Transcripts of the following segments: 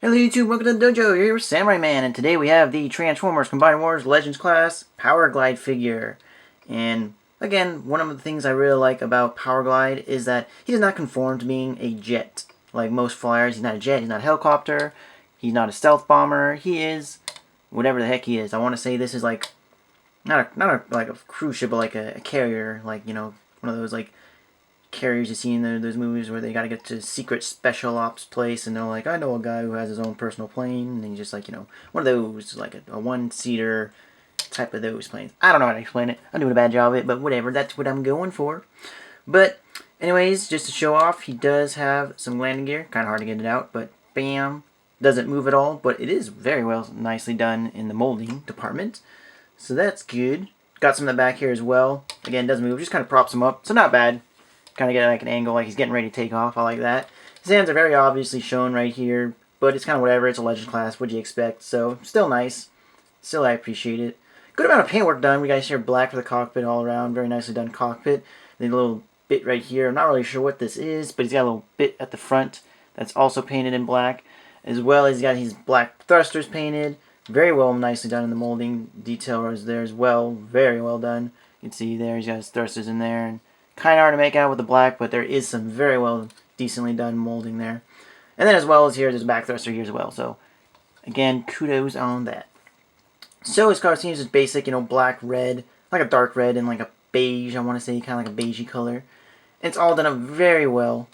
Hello YouTube, welcome to the dojo. You're here with Samurai Man, and today we have the Transformers Combiner Wars Legends class Powerglide figure. And again, one of the things I really like about Powerglide is that he does not conform to being a jet. Like most flyers, he's not a jet, he's not a helicopter, he's not a stealth bomber, he is whatever the heck he is. I want to say this is like, not like a cruise ship, but like a carrier, like, you know, one of those like carriers you see in those movies where they gotta get to secret special ops place, and they're like, I know a guy who has his own personal plane, and he's just like, you know, one of those, like a one-seater type of those planes. I don't know how to explain it. I'm doing a bad job of it, but whatever, that's what I'm going for. But anyways, just to show off, he does have some landing gear. Kind of hard to get it out, but bam. Doesn't move at all, but it is very well nicely done in the molding department. So that's good. Got some in the back here as well. Again, doesn't move, just kind of props him up, so not bad. Kind of get like an angle like he's getting ready to take off. I like that. His hands are very obviously shown right here, but it's kind of whatever. It's a legend class. What'd you expect? So still nice. Still, I appreciate it. Good amount of paintwork done. We got here black for the cockpit all around. Very nicely done cockpit. Then a little bit right here. I'm not really sure what this is, but he's got a little bit at the front that's also painted in black, as well as he's got his black thrusters painted. Very well, nicely done in the molding. Detail is there as well. Very well done. You can see there he's got his thrusters in there, and kind of hard to make out with the black, but there is some very well, decently done molding there. And then as well as here, there's a back thruster here as well. So, again, kudos on that. So his car seems just basic, you know, black, red, like a dark red and like a beige, I want to say, kind of like a beigey color. And it's all done up very well.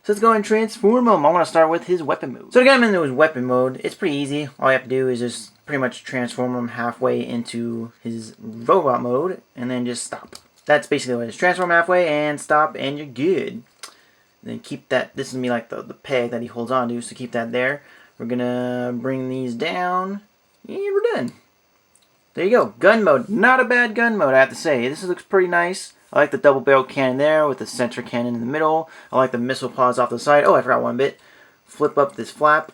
So let's go and transform him. I want to start with his weapon mode. So to get him into his weapon mode, it's pretty easy. All you have to do is just pretty much transform him halfway into his robot mode and then just stop. That's basically what it is. Transform halfway and stop, and you're good. Then keep that. This is me like the peg that he holds on to, so keep that there. We're gonna bring these down, and we're done. There you go. Gun mode. Not a bad gun mode, I have to say. This looks pretty nice. I like the double barrel cannon there with the center cannon in the middle. I like the missile pods off the side. Oh, I forgot one bit. Flip up this flap.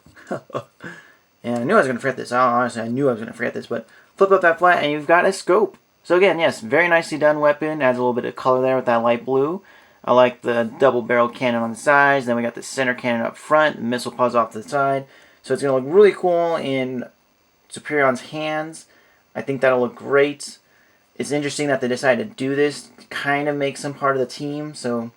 And I knew I was gonna forget this. Honestly, I knew I was gonna forget this, but flip up that flap, and you've got a scope. So again, yes, very nicely done weapon. Adds a little bit of color there with that light blue. I like the double barrel cannon on the sides. Then we got the center cannon up front, missile pods off to the side. So it's going to look really cool in Superion's hands. I think that'll look great. It's interesting that they decided to do this. Kind of makes him part of the team. So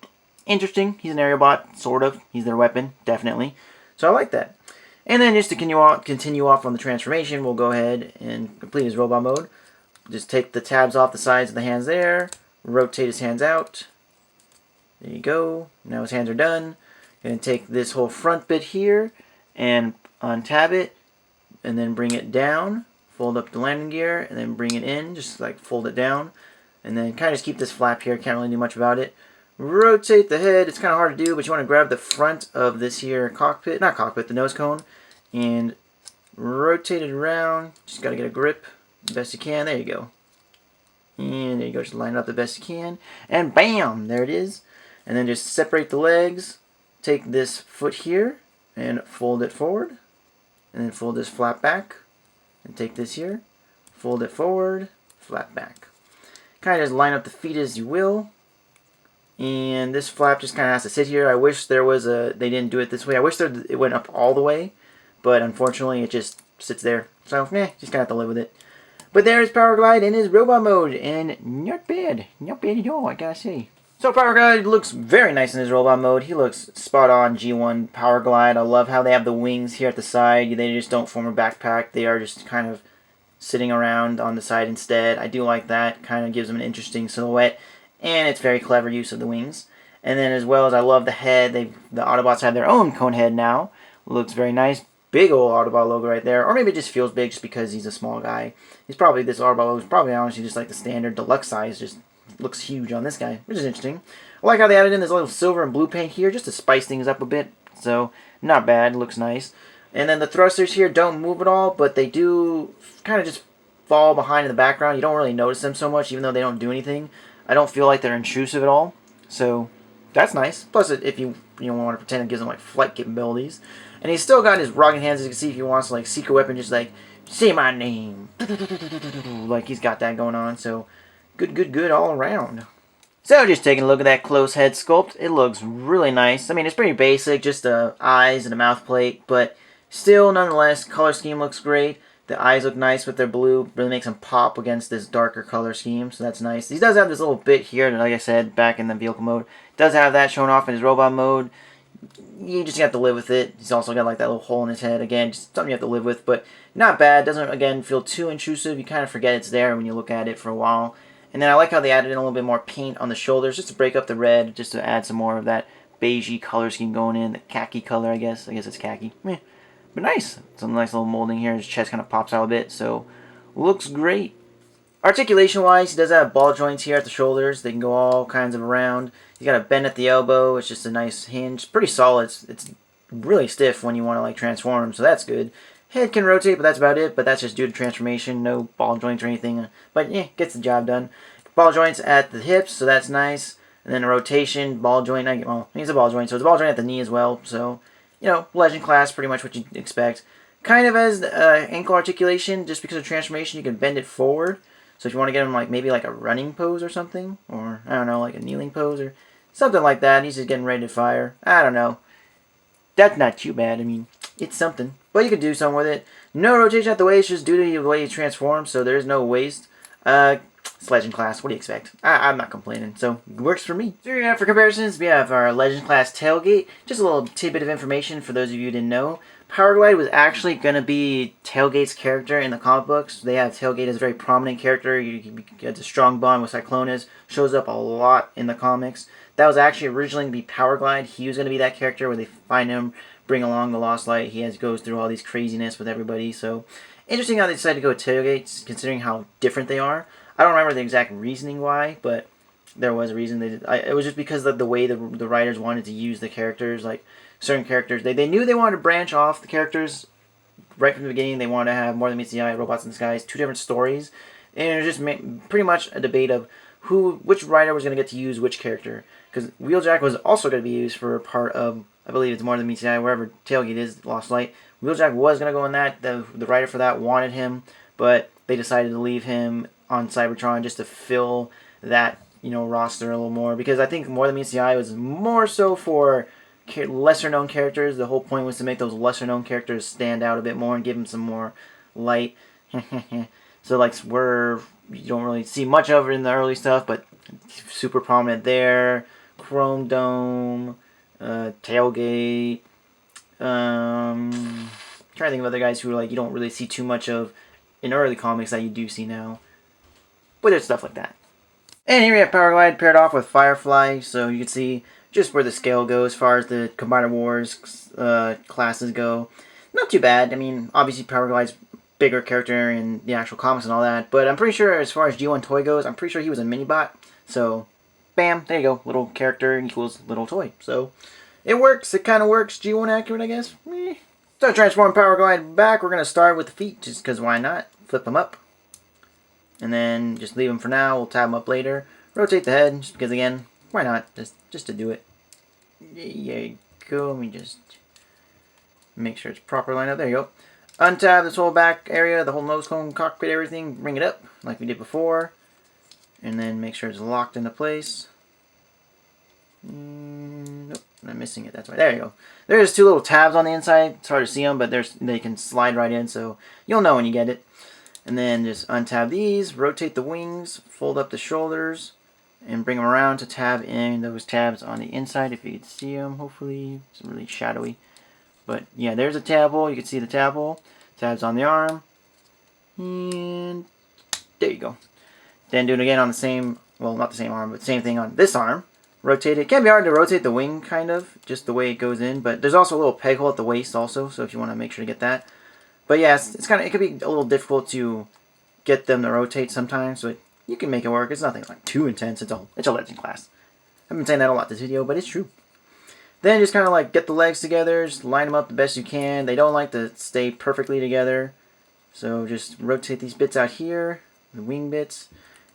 interesting. He's an aerial bot, sort of. He's their weapon, definitely. So I like that. And then just to continue off on the transformation, we'll go ahead and complete his robot mode. Just take the tabs off the sides of the hands there. Rotate his hands out. There you go. Now his hands are done. Going to take this whole front bit here and untab it. And then bring it down. Fold up the landing gear. And then bring it in. Just like fold it down. And then kind of just keep this flap here. Can't really do much about it. Rotate the head. It's kind of hard to do, but you want to grab the front of this here cockpit. Not cockpit, the nose cone. And rotate it around. Just got to get a grip. Best you can. There you go. And there you go. Just line it up the best you can. And bam! There it is. And then just separate the legs. Take this foot here and fold it forward. And then fold this flap back. And take this here. Fold it forward. Flap back. Kind of just line up the feet as you will. And this flap just kind of has to sit here. I wish there was a... They didn't do it this way. I wish it went up all the way. But unfortunately, it just sits there. So, just kind of have to live with it. But there's Powerglide in his robot mode, and not bad at all, I gotta say. So Powerglide looks very nice in his robot mode. He looks spot on G1 Powerglide. I love how they have the wings here at the side. They just don't form a backpack. They are just kind of sitting around on the side instead. I do like that. Kind of gives them an interesting silhouette, and it's very clever use of the wings. And then as well as I love the head. The Autobots have their own cone head now. Looks very nice. Big old Autobot logo right there. Or maybe it just feels big just because he's a small guy. This Autobot logo is probably honestly just like the standard deluxe size. Just looks huge on this guy, which is interesting. I like how they added in this little silver and blue paint here just to spice things up a bit. So, not bad. Looks nice. And then the thrusters here don't move at all, but they do kind of just fall behind in the background. You don't really notice them so much, even though they don't do anything. I don't feel like they're intrusive at all. So, that's nice. Plus, if you want to pretend it gives them like flight capabilities. And he's still got his rugged hands, as you can see, if he wants to like secret weapon, just like, say my name. Like he's got that going on, so good all around. So just taking a look at that close head sculpt, it looks really nice. I mean, it's pretty basic, just eyes and a mouth plate, but Still, nonetheless, color scheme looks great. The eyes look nice with their blue. Really makes him pop against this darker color scheme, so that's nice. He does have this little bit here, like I said, back in the vehicle mode. Does have that shown off in his robot mode. You just have to live with it. He's also got like that little hole in his head. Again, just something you have to live with, but not bad. Doesn't, again, feel too intrusive. You kind of forget it's there when you look at it for a while. And then I like how they added in a little bit more paint on the shoulders just to break up the red, just to add some more of that beigey color scheme going in. The khaki color, I guess. I guess it's khaki. Meh. But nice. Some nice little molding here. His chest kind of pops out a bit, so looks great. Articulation-wise, he does have ball joints here at the shoulders. They can go all kinds of around. He's got a bend at the elbow. It's just a nice hinge. Pretty solid. It's really stiff when you want to like transform him, so that's good. Head can rotate, but that's about it. But that's just due to transformation. No ball joints or anything. But yeah, gets the job done. Ball joints at the hips, so that's nice. And then a rotation, ball joint. Well, he's a ball joint, so it's a ball joint at the knee as well. So, you know, Legend class, pretty much what you'd expect. Kind of as ankle articulation, just because of transformation, you can bend it forward. So if you want to get him like maybe like a running pose or something, or I don't know, like a kneeling pose or something like that. He's just getting ready to fire. I don't know. That's not too bad. I mean, it's something, but you can do something with it. No rotation at the waist, just due to the way he transforms. So there's no waist. It's Legend class. What do you expect? I'm not complaining, so it works for me. So for comparisons, we have our Legend class tailgate. Just a little tidbit of information for those of you who didn't know. Powerglide was actually going to be Tailgate's character in the comic books. They have Tailgate as a very prominent character. He gets a strong bond with Cyclonus. Shows up a lot in the comics. That was actually originally going to be Powerglide. He was going to be that character where they find him, bring along the Lost Light. He goes through all these craziness with everybody. So interesting how they decided to go with Tailgates, considering how different they are. I don't remember the exact reasoning why, but there was a reason they did. It was just because of the way the writers wanted to use the characters, like certain characters. They knew they wanted to branch off the characters right from the beginning. They wanted to have More Than Meets the Eye, Robots in Disguise, two different stories, and it was just pretty much a debate of which writer was going to get to use which character. Because Wheeljack was also going to be used for a part of, I believe it's More Than Meets the Eye, wherever Tailgate is, Lost Light. Wheeljack was going to go in that. The writer for that wanted him, but they decided to leave him on Cybertron just to fill that, you know, roster a little more. Because I think More Than Meets the Eye was more so for lesser known characters. The whole point was to make those lesser known characters stand out a bit more and give them some more light. So like you don't really see much of it in the early stuff, but super prominent there. Chrome Dome, Tailgate. Trying to think of other guys who like you don't really see too much of in early comics that you do see now. But there's stuff like that. And here we have Powerglide paired off with Firefly, so you can see just where the scale goes as far as the Combiner Wars classes go. Not too bad. I mean, obviously Powerglide's bigger character in the actual comics and all that, but I'm pretty sure as far as G1 toy goes, I'm pretty sure he was a mini-bot. So, bam, there you go. Little character equals little toy. So, it works. It kind of works. G1 accurate, I guess. So, transform Powerglide back. We're going to start with the feet, just because why not? Flip them up. And then just leave them for now. We'll tab them up later. Rotate the head, just because, again, why not? Just to do it. There you go. Let me just make sure it's proper line up. There you go. Untab this whole back area, the whole nose cone, cockpit, everything. Bring it up like we did before. And then make sure it's locked into place. Nope, I'm missing it. That's right. There you go. There's two little tabs on the inside. It's hard to see them, but they can slide right in, so you'll know when you get it. And then just untab these, rotate the wings, fold up the shoulders, and bring them around to tab in those tabs on the inside if you can see them, hopefully. It's really shadowy. But yeah, there's a tab hole. You can see the tab hole. Tabs on the arm. And there you go. Then do it again on the same, well, not the same arm, but same thing on this arm. Rotate it. It can be hard to rotate the wing, kind of, just the way it goes in. But there's also a little peg hole at the waist also, so if you want to make sure to get that. But yeah, it could be a little difficult to get them to rotate sometimes, but you can make it work. It's nothing like too intense. It's a Legend class. I've been saying that a lot this video, but it's true. Then just kind of like get the legs together, just line them up the best you can. They don't like to stay perfectly together, so just rotate these bits out here, the wing bits,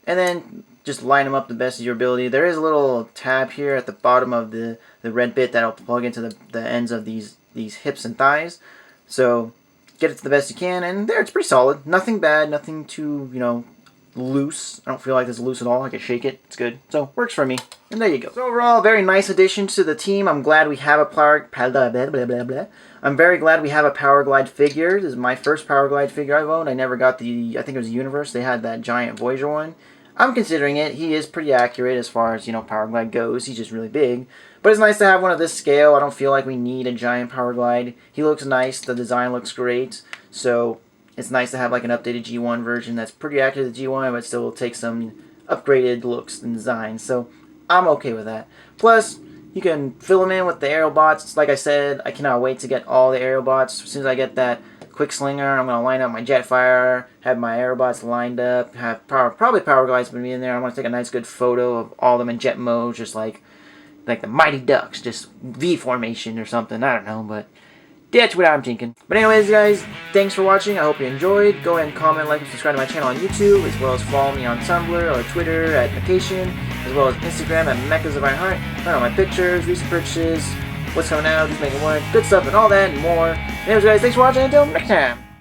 and then just line them up the best of your ability. There is a little tab here at the bottom of the red bit that'll plug into the ends of these hips and thighs. So get it to the best you can, and there, it's pretty solid. Nothing bad, nothing too, you know, loose. I don't feel like it's loose at all. I can shake it. It's good. So, works for me. And there you go. So overall, very nice addition to the team. I'm glad we have a I'm very glad we have a Powerglide figure. This is my first Powerglide figure I've owned. I never got the, I think it was Universe. They had that giant Voyager one. I'm considering it. He is pretty accurate as far as, Powerglide goes. He's just really big. But it's nice to have one of this scale. I don't feel like we need a giant Powerglide. He looks nice. The design looks great. So it's nice to have like an updated G1 version that's pretty accurate to G1, but still will take some upgraded looks and design. So I'm okay with that. Plus, you can fill him in with the aerial bots. Like I said, I cannot wait to get all the aerial bots. As soon as I get that quick slinger, I'm going to line up my Jetfire, have my aerial bots lined up, have probably Powerglide's going to be in there. I want to take a nice good photo of all of them in jet mode, just like the Mighty Ducks, just V formation or something. I don't know, but that's what I'm thinking. But anyways, guys, thanks for watching. I hope you enjoyed. Go ahead and comment, like, and subscribe to my channel on YouTube, as well as follow me on Tumblr or Twitter at Vacation, as well as Instagram at Mechas of Iron Heart. Find all my pictures, recent purchases, what's coming out, who's making what, good stuff, and all that and more. Anyways, guys, thanks for watching. Until next time.